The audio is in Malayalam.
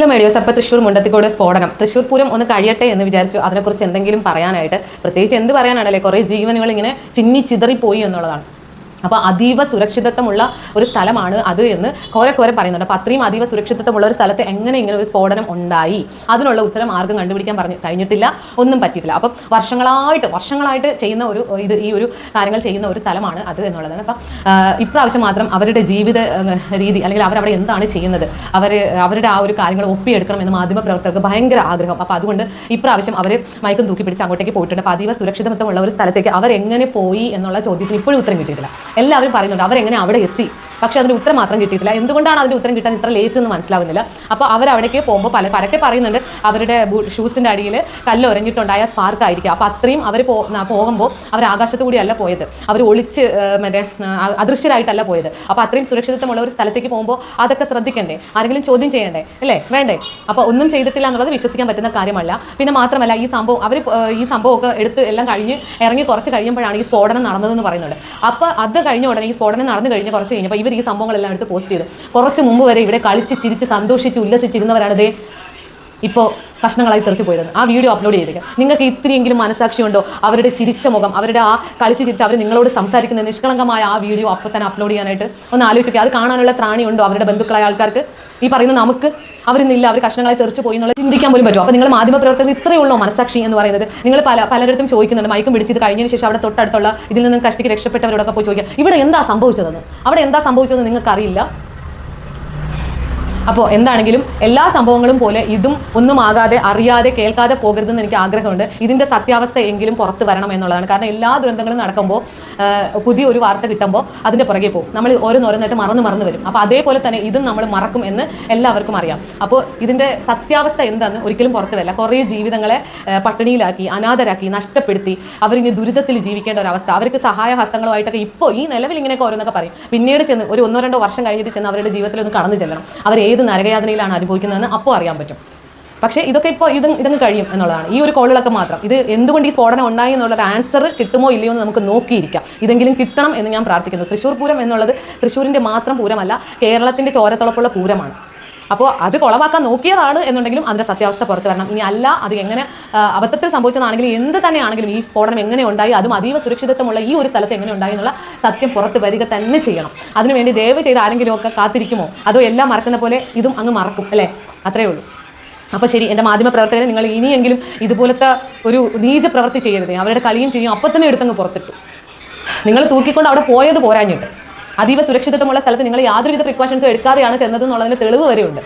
ഹലോ മേഡിയോസ്, അപ്പോൾ തൃശ്ശൂർ മുണ്ടത്തിക്കോട് സ്ഫോടനം, തൃശ്ശൂർ പൂരം ഒന്ന് കഴിയട്ടെ എന്ന് വിചാരിച്ചു. അതിനെക്കുറിച്ച് എന്തെങ്കിലും പറയാനായിട്ട്, പ്രത്യേകിച്ച് എന്ത് പറയാനാണല്ലേ, കുറേ ജീവനുകൾ ഇങ്ങനെ ചിന്നി ചിതറിപ്പോയി എന്നുള്ളതാണ്. അപ്പോൾ അതീവ സുരക്ഷിതത്വമുള്ള ഒരു സ്ഥലമാണ് അത് എന്ന് കുറെ പറയുന്നുണ്ട്. അപ്പോൾ അത്രയും അതീവ സുരക്ഷിതത്വമുള്ള ഒരു സ്ഥലത്ത് എങ്ങനെ ഇങ്ങനെ ഒരു സ്ഫോടനം ഉണ്ടായി, അതിനുള്ള ഉത്തരം ആർക്കും കണ്ടുപിടിക്കാൻ കഴിഞ്ഞിട്ടില്ല, ഒന്നും പറ്റിയിട്ടില്ല. അപ്പം വർഷങ്ങളായിട്ട് ചെയ്യുന്ന ഈ ഒരു കാര്യങ്ങൾ ചെയ്യുന്ന ഒരു സ്ഥലമാണ് അത് എന്നുള്ളതാണ്. അപ്പം ഇപ്രാവശ്യം മാത്രം അവരുടെ ജീവിത രീതി അല്ലെങ്കിൽ അവരവിടെ എന്താണ് ചെയ്യുന്നത്, അവരുടെ ആ ഒരു കാര്യങ്ങൾ ഒപ്പിയെടുക്കണം എന്ന് മാധ്യമപ്രവർത്തകർക്ക് ഭയങ്കര ആഗ്രഹം. അപ്പോൾ അതുകൊണ്ട് ഇപ്രാവശ്യം അവർ മയക്കം തൂക്കി പിടിച്ച് അങ്ങോട്ടേക്ക് പോയിട്ടുണ്ട്. അപ്പോൾ അതീവ സുരക്ഷിതത്വമുള്ള ഒരു സ്ഥലത്തേക്ക് അവരെങ്ങനെ പോയി എന്നുള്ള ചോദ്യത്തിന് ഇപ്പോഴും ഉത്തരം കിട്ടിയിട്ടില്ല. എല്ലാവരും പറയുന്നുണ്ട് അവരെങ്ങനെ അവിടെ എത്തി, പക്ഷെ അതിന് ഉത്തരം മാത്രം കിട്ടിയിട്ടില്ല. എന്തുകൊണ്ടാണ് അതിൻ്റെ ഉത്തരം കിട്ടാൻ ഇത്ര ലേറ്റ് എന്ന് മനസ്സിലാവുന്നില്ല. അപ്പോൾ അവരവിടേക്ക് പോകുമ്പോൾ പരക്കെ പറയുന്നുണ്ട് അവരുടെ ഷൂസിൻ്റെ അടിയിൽ കല്ല് ഒരഞ്ഞിട്ടുണ്ടായ സ്പാർക്ക് ആയിരിക്കും. അപ്പോൾ അത്രയും അവർ പോകുമ്പോൾ അവർ ആകാശത്തു കൂടിയല്ല പോയത്, അവർ ഒളിച്ച് അദൃശ്യരായിട്ടല്ല പോയത്. അപ്പോൾ അത്രയും സുരക്ഷിതത്വമുള്ള ഒരു സ്ഥലത്തേക്ക് പോകുമ്പോൾ അതൊക്കെ ശ്രദ്ധിക്കണ്ടേ, ആരെങ്കിലും ചോദ്യം ചെയ്യണ്ടേ, അല്ലേ, വേണ്ടേ? അപ്പോൾ ഒന്നും ചെയ്തിട്ടില്ല എന്നുള്ളത് വിശ്വസിക്കാൻ പറ്റുന്ന കാര്യമല്ല. പിന്നെ മാത്രമല്ല ഈ സംഭവമൊക്കെ എടുത്ത് എല്ലാം കഴിഞ്ഞ് ഇറങ്ങി കുറച്ച് കഴിയുമ്പോഴാണ് ഈ സ്ഫോടനം നടന്നതെന്ന് പറയുന്നുണ്ട്. അപ്പോൾ അത് കഴിഞ്ഞ ഉടനെ ഈ സ്ഫോടനം നടന്നു കഴിഞ്ഞ് കുറച്ച് കഴിഞ്ഞപ്പോൾ ഈ സംഭവങ്ങളെല്ലാം എടുത്ത് പോസ്റ്റ് ചെയ്തു. കുറച്ച് മുമ്പ് വരെ ഇവിടെ കളിച്ച് ചിരിച്ച് സന്തോഷിച്ച് ഉല്ലസിച്ചിരുന്നവരാണ് ദേ ഇപ്പോൾ കഷ്ണങ്ങളായി തെറിച്ച് പോയതെന്ന് ആ വീഡിയോ അപ്ലോഡ് ചെയ്തേക്കാം. നിങ്ങൾക്ക് ഇത്രയെങ്കിലും മനസാക്ഷിയുണ്ടോ? അവരുടെ ചിരിച്ച മുഖം, അവരുടെ ആ കളിച്ച് ചിരിച്ച് അവർ നിങ്ങളോട് സംസാരിക്കുന്ന നിഷ്കളങ്കമായ ആ വീഡിയോ അപ്പോൾ തന്നെ അപ്ലോഡ് ചെയ്യാനായിട്ട് ഒന്ന് ആലോചിക്കുക. അത് കാണാനുള്ള ത്രാണിയുണ്ടോ അവരുടെ ബന്ധുക്കളായ ആൾക്കാർക്ക്? ഈ പറയുന്ന നമുക്ക് അവരിന്നില്ല, അവർ കഷ്ണങ്ങളായി തെറിച്ച് പോയി എന്നുള്ളത് ചിന്തിക്കാൻ പോലും പറ്റുമോ? അപ്പോൾ നിങ്ങൾ മാധ്യമപ്രവർത്തകർ ഇത്രയേ ഉള്ളൂ മനസാക്ഷി എന്ന് പറയുന്നത്? നിങ്ങൾ പലരിടത്തും ചോദിക്കുന്നുണ്ട്, മയക്കം പിടിച്ചത് കഴിഞ്ഞതിന് ശേഷം അവിടെ തൊട്ടടുത്തുള്ള ഇതിൽ നിന്നും കഷ്ടിക്ക് രക്ഷപ്പെട്ടവരോടൊക്കെ പോയി ചോദിക്കുക, ഇവിടെ എന്താ സംഭവിച്ചതെന്ന്. അവിടെ എന്താ സംഭവിച്ചതെന്ന് നിങ്ങൾക്കറിയില്ല. അപ്പോൾ എന്താണെങ്കിലും എല്ലാ സംഭവങ്ങളും പോലെ ഇതും ഒന്നും ആകാതെ അറിയാതെ കേൾക്കാതെ പോകരുതെന്ന് എനിക്ക് ആഗ്രഹമുണ്ട്. ഇതിൻ്റെ സത്യാവസ്ഥ എങ്കിലും പുറത്ത് വരണം എന്നുള്ളതാണ്. കാരണം എല്ലാ ദുരന്തങ്ങളും നടക്കുമ്പോൾ പുതിയ ഒരു വാർത്ത കിട്ടുമ്പോൾ അതിൻ്റെ പുറകെ പോകും, നമ്മൾ ഓരോന്നോരോന്നായിട്ട് മറന്നു വരും. അപ്പോൾ അതേപോലെ തന്നെ ഇതും നമ്മൾ മറക്കും എന്ന് എല്ലാവർക്കും അറിയാം. അപ്പോൾ ഇതിൻ്റെ സത്യാവസ്ഥ എന്താണെന്ന് ഒരിക്കലും പുറത്ത് വരില്ല. കുറേ ജീവിതങ്ങളെ പട്ടിണിയിലാക്കി, അനാഥരാക്കി, നഷ്ടപ്പെടുത്തി അവരിനി ദുരിതത്തിൽ ജീവിക്കേണ്ട ഒരു അവസ്ഥ. അവർക്ക് സഹായ ഹസ്തങ്ങളുമായിട്ടൊക്കെ ഇപ്പോൾ ഈ നിലവിൽ ഇങ്ങനെയൊക്കെ ഓരോന്നൊക്കെ പറയും. പിന്നീട് ചെന്ന് ഒരു 1-2 വർഷം കഴിഞ്ഞിട്ട് ചെന്ന് അവരുടെ ജീവിതത്തിൽ ഒന്ന് കടന്നു ചെല്ലണം, അവർ ഏത് നരകയാതനയിലാണ് അനുഭവിക്കുന്നതെന്ന് അപ്പോൾ അറിയാൻ പറ്റും. പക്ഷേ ഇതൊക്കെ ഇപ്പോൾ ഇതങ്ങ് കഴിയും എന്നുള്ളതാണ്. ഈ ഒരു കോളുകളൊക്കെ മാത്രം ഇത് എന്തുകൊണ്ട് ഈ സ്ഫോടനം ഉണ്ടായി എന്നുള്ളൊരു ആൻസർ കിട്ടുമോ ഇല്ലയോ എന്ന് നമുക്ക് നോക്കിയിരിക്കാം. ഇതെങ്കിലും കിട്ടണം എന്ന് ഞാൻ പ്രാർത്ഥിക്കുന്നു. തൃശ്ശൂർ പൂരം എന്നുള്ളത് തൃശ്ശൂരിൻ്റെ മാത്രം പൂരമല്ല, കേരളത്തിൻ്റെ ചോരത്തിളപ്പുള്ള പൂരമാണ്. അപ്പോൾ അത് കുളവാക്കാൻ നോക്കിയതാണ് എന്നുണ്ടെങ്കിലും അതിൻ്റെ സത്യാവസ്ഥ പുറത്ത് വരണം. ഇനി അല്ല അത് എങ്ങനെ അബദ്ധത്തിൽ സംഭവിച്ചതാണെങ്കിലും എന്ത് തന്നെയാണെങ്കിലും ഈ സ്ഫോടനം എങ്ങനെ ഉണ്ടായി, അതും അതീവ സുരക്ഷിതത്വമുള്ള ഈ ഒരു സ്ഥലത്ത് എങ്ങനെ ഉണ്ടായി എന്നുള്ള സത്യം പുറത്ത് വരിക തന്നെ ചെയ്യണം. അതിനുവേണ്ടി ദയവ് ചെയ്ത് ആരെങ്കിലും ഒക്കെ കാത്തിരിക്കുമോ, അതോ എല്ലാം മറക്കുന്ന പോലെ ഇതും അങ്ങ് മറക്കും, അല്ലേ? അത്രയേ ഉള്ളൂ. അപ്പോൾ ശരി, എൻ്റെ മാധ്യമപ്രവർത്തകരെ, നിങ്ങൾ ഇനിയെങ്കിലും ഇതുപോലത്തെ ഒരു നീച പ്രവൃത്തി ചെയ്യരുത്. അവരുടെ കളിയും ചെയ്യും അപ്പോൾ തന്നെ എടുത്തങ്ങ് പുറത്തിട്ടു. നിങ്ങൾ തൂക്കിക്കൊണ്ട് അവിടെ പോയത് പോരാഞ്ഞിട്ട് അതീവ സുരക്ഷിതത്വമുള്ള സ്ഥലത്ത് നിങ്ങൾ യാതൊരുവിധ പ്രിക്കോഷൻസും എടുക്കാതെയാണ് ചെന്നത് എന്നുള്ളതിന് തെളിവ് വരെയുണ്ട്.